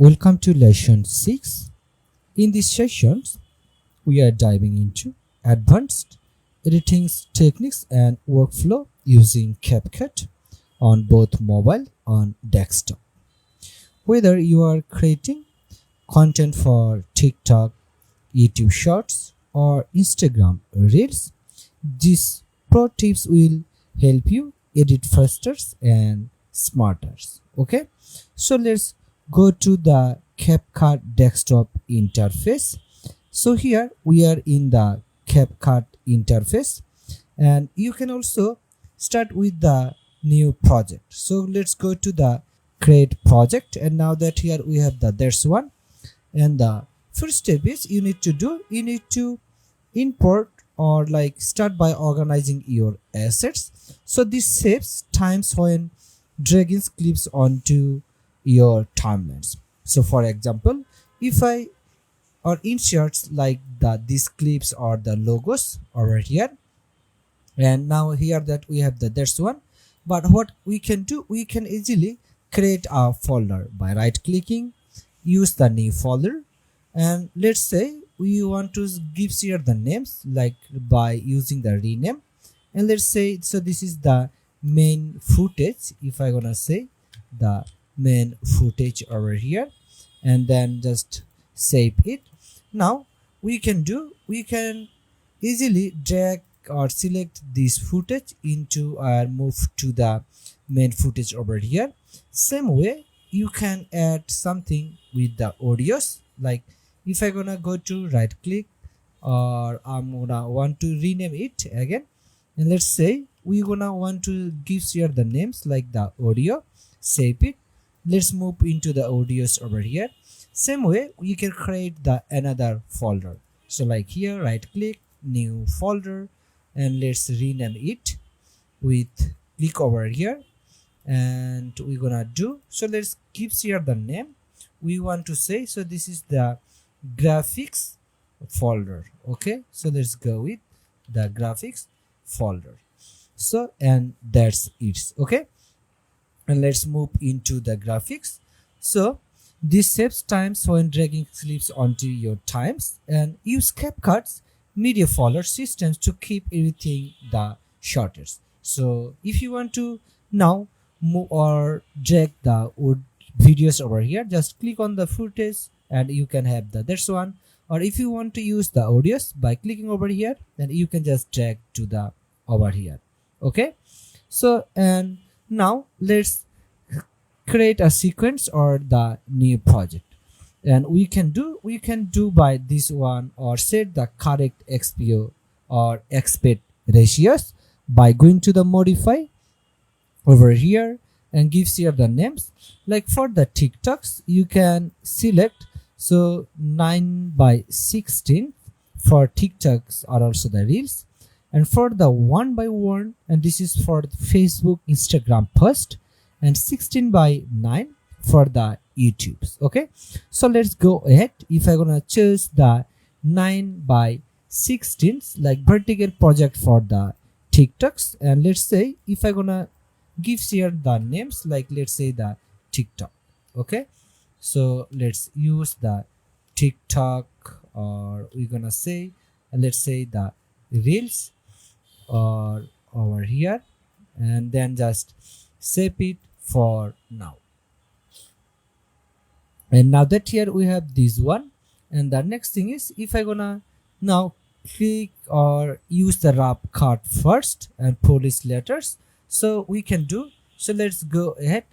Welcome to lesson 6. In these sessions, we are diving into advanced editing techniques and workflow using CapCut on both mobile and desktop. Whether you are creating content for TikTok, YouTube Shorts, or Instagram Reels, these pro tips will help you edit faster and smarter. Okay, so let's go to the CapCut desktop interface. So here we are in the CapCut interface, and you can also start with the new project. So let's go to the create project, and now that here we have the there's one, and the first step is you need to import or like start by organizing your assets. So this saves times when dragging clips onto your timelines. So for example, if I or inserts like these clips or the logos over here, and now here that we have the there's one, but what we can do, we can easily create a folder by right clicking, use the new folder, and let's say we want to give here the names like by using the rename, and let's say so this is the main footage. If I gonna say the main footage over here, and then just save it. Now we can easily drag or select this footage into or move to the main footage over here. Same way you can add something with the audios, like if I gonna go to right click, or I'm gonna want to rename it again, and let's say we gonna want to give here the names like the audio, save it. Let's move into the audios over here. Same way we can create the another folder. So like here, right click, new folder, and let's rename it with click over here, and we're gonna do so. Let's give here the name we want to say. So this is the graphics folder. Okay, so let's go with the graphics folder. So and that's it. Okay, and let's move into the graphics. So this saves times when dragging clips onto your times, and use CapCut's media folder systems to keep everything the shortest. So if you want to now move or drag the videos over here, just click on the footage and you can have the there's one. Or if you want to use the audios by clicking over here, then you can just drag to the over here. Okay, so and now let's create a sequence or the new project, and we can do by this one, or set the correct XPO or aspect ratios by going to the modify over here and gives here the names. Like for the TikToks you can select so 9:16 for TikToks are also the reels, and for the 1:1, and this is for Facebook Instagram post, and 16:9 for the YouTubes. Okay, so let's go ahead. If I'm gonna choose the 9:16 like vertical project for the TikToks, and let's say if I'm gonna give here the names like let's say the TikTok. Okay, so let's use the TikTok, or we're gonna say let's say the reels or over here, and then just save it for now. And now that here we have this one, and the next thing is if I gonna now click or use the wrap card first and polish letters, so we can do so. Let's go ahead,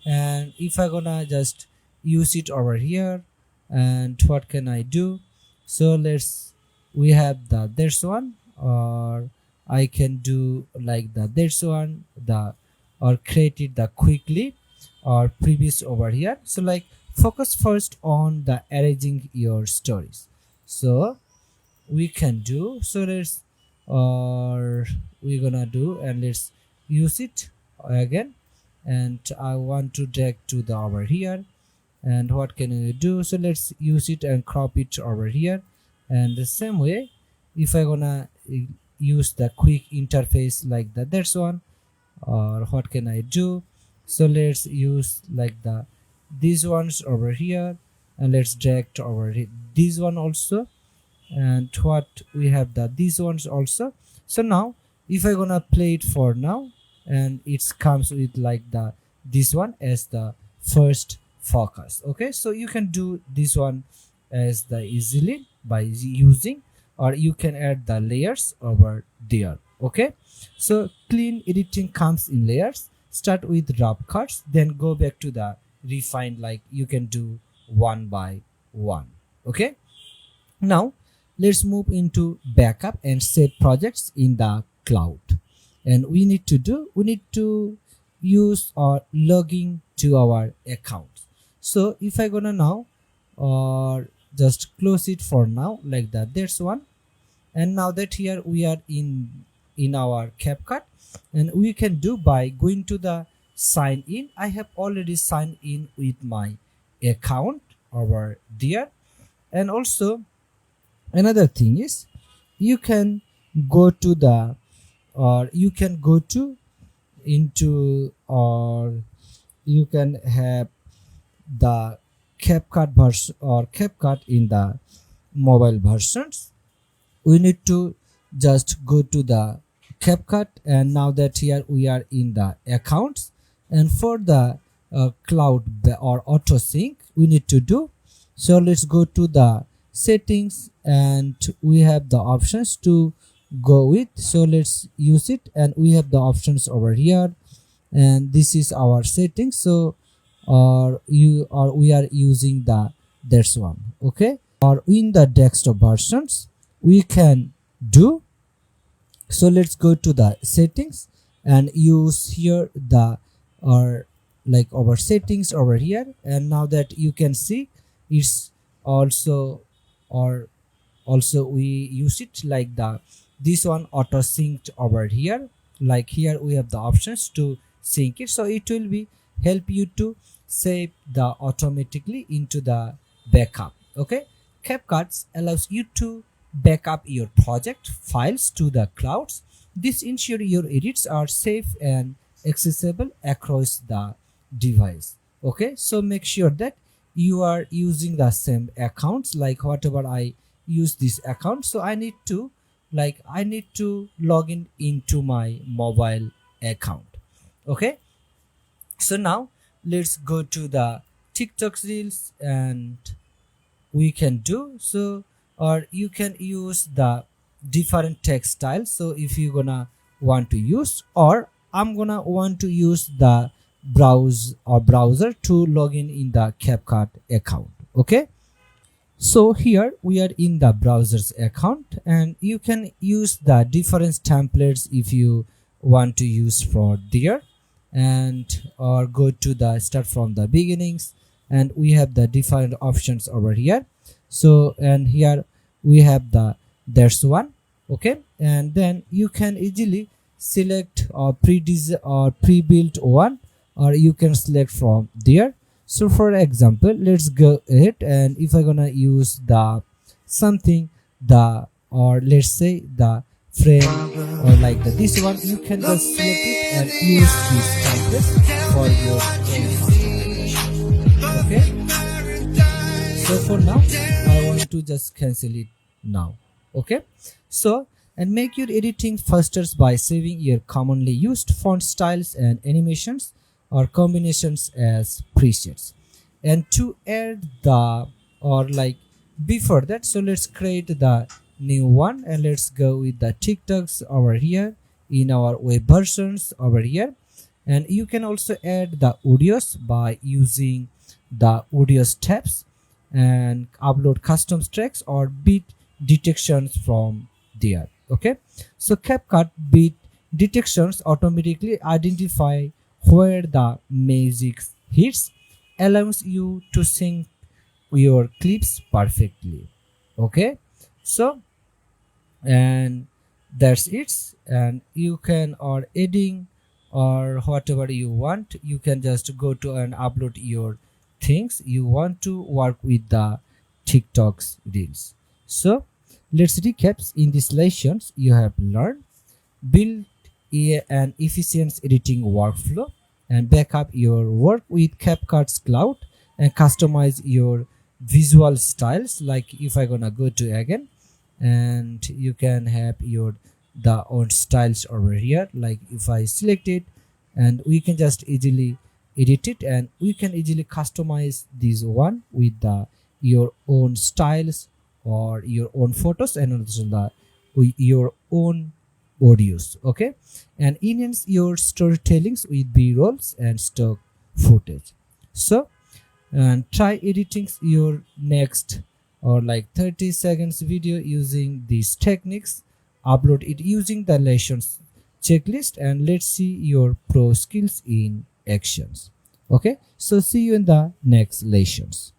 and if I gonna just use it over here, and what can I do? So we have the there's one, or I can do like the there's one, the or create it the quickly or previous over here. So like focus first on the arranging your stories. So we can do so. Let's or we're gonna do, and let's use it again, and I want to drag to the over here, and what can we do? So let's use it and crop it over here, and the same way if I gonna use the quick interface like that's one, or what can I do? So let's use like the these ones over here, and let's drag to over here this one also, and what we have that these ones also. So now if I gonna play it for now, and it comes with like the this one as the first focus. Okay, so you can do this one as the easily by using, or you can add the layers over there. Okay, so clean editing comes in layers. Start with rough cuts, then go back to the refined, like you can do one by one. Okay, now let's move into backup and save projects in the cloud. And we need to use or logging to our account. So if I gonna now or just close it for now like that, there's one. And now that here we are in our CapCut, and we can do by going to the sign in. I have already signed in with my account over there. And also another thing is, you can go to the, or you can go to into, or you can have the CapCut version or CapCut in the mobile versions. We need to just go to the CapCut, and now that here we are in the accounts, and for the cloud or auto sync we need to do. So let's go to the settings, and we have the options to go with. So let's use it, and we have the options over here, and this is our settings. So or we are using the that's one. Okay, or in the desktop versions we can do. So let's go to the settings and use here the, or like our settings over here, and now that you can see it's also, or also we use it like the this one auto synced over here. Like here we have the options to sync it, so it will be help you to save the automatically into the backup. Okay, CapCut allows you to back up your project files to the clouds. This ensures your edits are safe and accessible across the device. Okay, so make sure that you are using the same accounts, like whatever I use this account, so I need to log in into my mobile account. Okay, so now let's go to the TikTok reels, and we can do so, or you can use the different text styles. So if you gonna want to use, or I'm gonna want to use the browser to log in the CapCut account. Okay, so here we are in the browser's account, and you can use the different templates if you want to use for there, and or go to the start from the beginnings, and we have the different options over here. So and here we have the there's one. Okay, and then you can easily select or pre-built one, or you can select from there. So for example, let's go ahead, and if I'm gonna use the something the, or let's say the frame, or like the this one, you can just select it and use this template for your own. Okay, so for now I want to just cancel it now. Okay, so and make your editing faster by saving your commonly used font styles and animations or combinations as presets. And to add the, or like before that, so let's create the new one, and let's go with the TikToks over here in our web versions over here. And you can also add the audios by using the audios tabs, and upload custom tracks or beat detections from there. Okay, so CapCut beat detections automatically identify where the music hits, allows you to sync your clips perfectly. Okay, so and that's it. And you can, or adding or whatever you want, you can just go to and upload your things you want to work with the TikToks reels. So let's recap. In these lessons you have learned build an efficient editing workflow, and back up your work with CapCut's cloud, and customize your visual styles. Like if I gonna go to again, and you can have your the own styles over here. Like if I select it, and we can just easily edit it, and we can easily customize this one with the your own styles or your own photos, and also the with your own audios. Okay, and enhance your storytellings with b-rolls and stock footage. So, and try editing your next or like 30 seconds video using these techniques. Upload it using the lessons checklist, and let's see your pro skills in actions. Okay, so see you in the next lessons.